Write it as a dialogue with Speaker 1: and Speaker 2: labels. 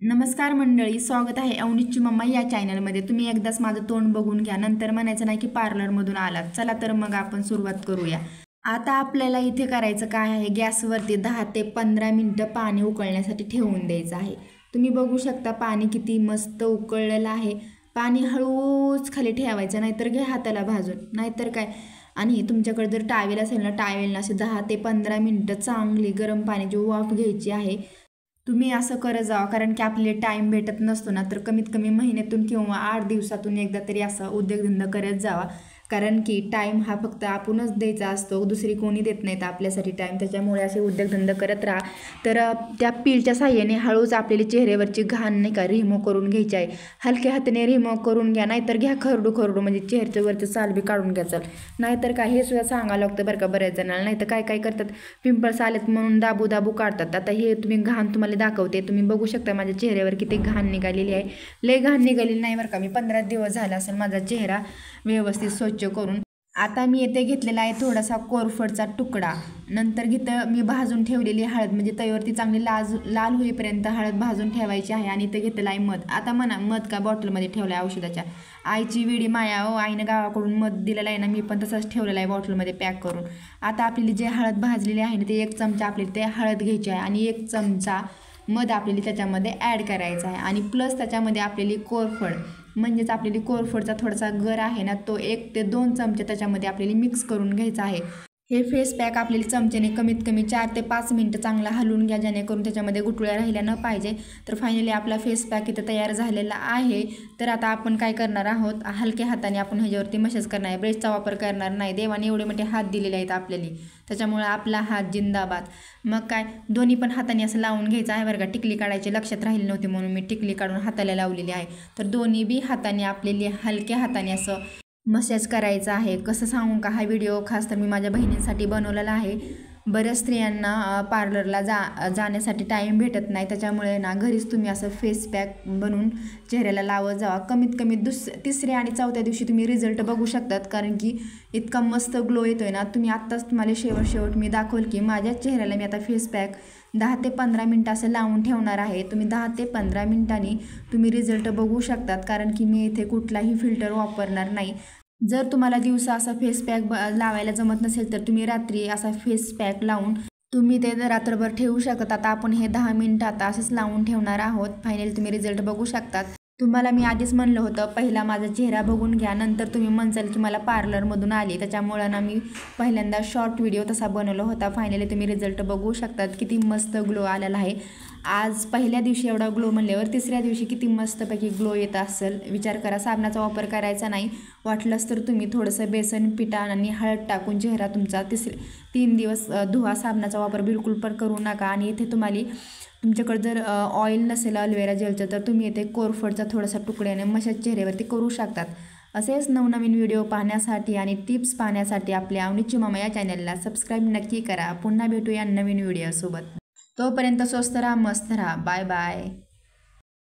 Speaker 1: नमस्कार मंडळी, स्वागत आहे अवनीची मम्मा या चॅनलमध्ये। तुम्ही एकदाच माझं तोंड बघून घ्या, नंतर म्हणायचं नाही की पार्लरमधून आलात। चला तर मग आपण सुरुवात करूया। आता आपल्याला इथे करायचं काय आहे, गॅसवरती 10 ते 15 मिनिटं पाणी उकळण्यासाठी ठेवून द्यायचं आहे। तुम्ही बघू शकता पाणी किती मस्त उकळलेलं आहे। पाणी हळूच खाली ठेवायचं, नाहीतर घ्या हाताला भाजून, नाहीतर काय। आणि तुमच्याकडे जर टावेल असेल ना, टावेलनं असे 10 ते 15 मिनिटं चांगली गरम पाण्याची वाफ घ्यायची आहे। तुम्ही असं करत जावा, कारण की आपल्याला टाईम भेटत नसतो ना, तर कमीत कमी महिन्यातून किंवा 8 दिवसातून एकदा तरी असं उद्योगधंदा करत जावा। कारण की टाईम हा फक्त आपणच द्यायचा असतो, दुसरी कोणी देत नाहीत आपल्यासाठी टाईम। त्याच्यामुळे असे उद्योगधंदा करत राहा। तर त्या पीलच्या साह्याने हळूच आपल्याला चेहऱ्यावरची घाण नाही का रिमूव्ह करून घ्यायची आहे। हलक्या हाताने रिमूव्ह करून घ्या, नाहीतर घ्या खरडू म्हणजे चेहऱ्याच्या वरचं साल बी काढून घ्या। नाहीतर काय, हे सुद्धा सांगावं लागतं बरं का बऱ्याच जणांना। नाहीतर काय काय करतात, पिंपल्स आलेत म्हणून दाबू काढतात। आता हे तुम्ही घाण तुम्हाला दाखवते, तुम्ही बघू शकता माझ्या चेहऱ्यावर किती घाण निघालेली आहे। लय घाण निघालेली नाही बरं का, मी 15 दिवस झाला असेल माझा चेहरा व्यवस्थित स्वच्छ करून। आता मी येथे घेतलेला आहे थोडासा कोरफडचा तुकडा। नंतर घेतं मी भाजून ठेवलेली हळद, म्हणजे तव्यावरती चांगली लाल होईपर्यंत हळद भाजून ठेवायची आहे। आणि इथं घेतलेला आहे मध। आता म्हणा मध का बॉटलमध्ये ठेवला आहे औषधाच्या, आईची वेडी माया हो, आईनं गावाकडून मध दिलेला आहे ना, मी पण तसंच ठेवलेला आहे बॉटलमध्ये पॅक करून। आता आपली जे हळद भाजलेली आहे ना, ते 1 चमचा आपल्याला ते हळद घ्यायची आहे आणि 1 चमचा मध आपल्याला त्याच्यामध्ये ॲड करायचा आहे। आणि प्लस त्याच्यामध्ये आपल्याला कोरफड, म्हणजेच आपल्याला कोरफडचा थोडासा गर आहे ना, तो 1 ते 2 चमचे त्याच्यामध्ये आपल्याला मिक्स करून घ्यायचा आहे। हे फेस पॅक आपल्याला चमच्याने कमीत कमी 4 ते 5 मिनिटं चांगला हलवून घ्या, जेणेकरून त्याच्यामध्ये गुठळ्या राहिल्या न पाहिजे। तर फायनली आपला फेस पॅक इथं तयार झालेला आहे। तर आता आपण काय करणार आहोत, हलक्या हाताने आपण ह्याच्यावरती मसाज करणार आहे, ब्रशचा वापर करणार नाही। देवाने एवढे मोठे हात दिलेले आहेत आपल्याला, त्याच्यामुळे आपला हात जिंदाबाद। मग काय, दोन्ही पण हाताने असं लावून घ्यायचं आहे बरं का। टिकली काढायची लक्षात राहिली नव्हती म्हणून मी टिकली काढून हाताला लावलेली आहे। तर दोन्ही बी हाताने आपल्याला हलक्या हाताने असं मसाज करायचा आहे। कसं सांगू का, हा व्हिडिओ खास तर मी माझ्या बहिणींसाठी बनवलेला आहे। बऱ्याच स्त्रियांना पार्लरला जाण्यासाठी टाईम भेटत नाही, त्याच्यामुळे ना घरीच तुम्ही असं फेस पॅक बनवून चेहऱ्याला लावत जावा। कमीत कमी 3ऱ्या आणि 4थ्या दिवशी तुम्ही रिझल्ट बघू शकतात, कारण की इतका मस्त ग्लो येतोय ना। तुम्ही आत्ताच तुम्हाला शेवट मी दाखवलं की माझ्या चेहऱ्याला मी आता फेस पॅक 10 ते 15 मिनिटं असं लावून ठेवणार आहे। तुम्ही 10 ते 15 मिनिटांनी तुम्ही रिझल्ट बघू शकतात, कारण की मी इथे कुठलाही फिल्टर वापरणार नाही। जर तुम्हाला दिवसा असा फेस पॅक लावायला जमत नसेल, तर तुम्ही रात्री असा फेस पॅक लावून तुम्ही ते रात्रभर ठेवू शकता। आता आपण हे 10 मिनिटं आता असंच लावून ठेवणार आहोत। फायनली तुम्ही रिझल्ट बघू शकतात। तुम्हाला मी आधीच म्हणलं होतं, पहिला माझा चेहरा बघून घ्या, नंतर तुम्ही म्हणसाल की मला पार्लरमधून आली। त्याच्यामुळं ना मी पहिल्यांदा शॉर्ट व्हिडिओ तसा बनवला होता। फायनली तुम्ही रिझल्ट बघू शकतात, किती मस्त ग्लो आलेला आहे। आज पहिल्या दिवशी एवढा ग्लो म्हणल्यावर 3ऱ्या दिवशी किती मस्तपैकी ग्लो येत असेल विचार करा। साबणाचा वापर करायचा नाही, वाटलंच तर तुम्ही थोडंसं बेसन पिठा आणि हळद टाकून चेहरा तुमचा 3 दिवस धुवा। साबणाचा वापर बिलकुल पण करू नका। आणि इथे तुम्हाला तुमच्याकडे जर ऑइल नसेल अलोवेरा जेलचं, तर तुम्ही इथे कोरफडचा थोडासा तुकड्याने मसाज चेहऱ्यावरती करू शकतात। असेच नवनवीन व्हिडिओ पाहण्यासाठी आणि टिप्स पाहण्यासाठी आपल्या अवनीची मम्मा या चॅनलला सबस्क्राईब नक्की करा। पुन्हा भेटूया नवीन व्हिडिओसोबत। तोपर्यंत स्वस्त राहा, मस्त राहा, बाय बाय।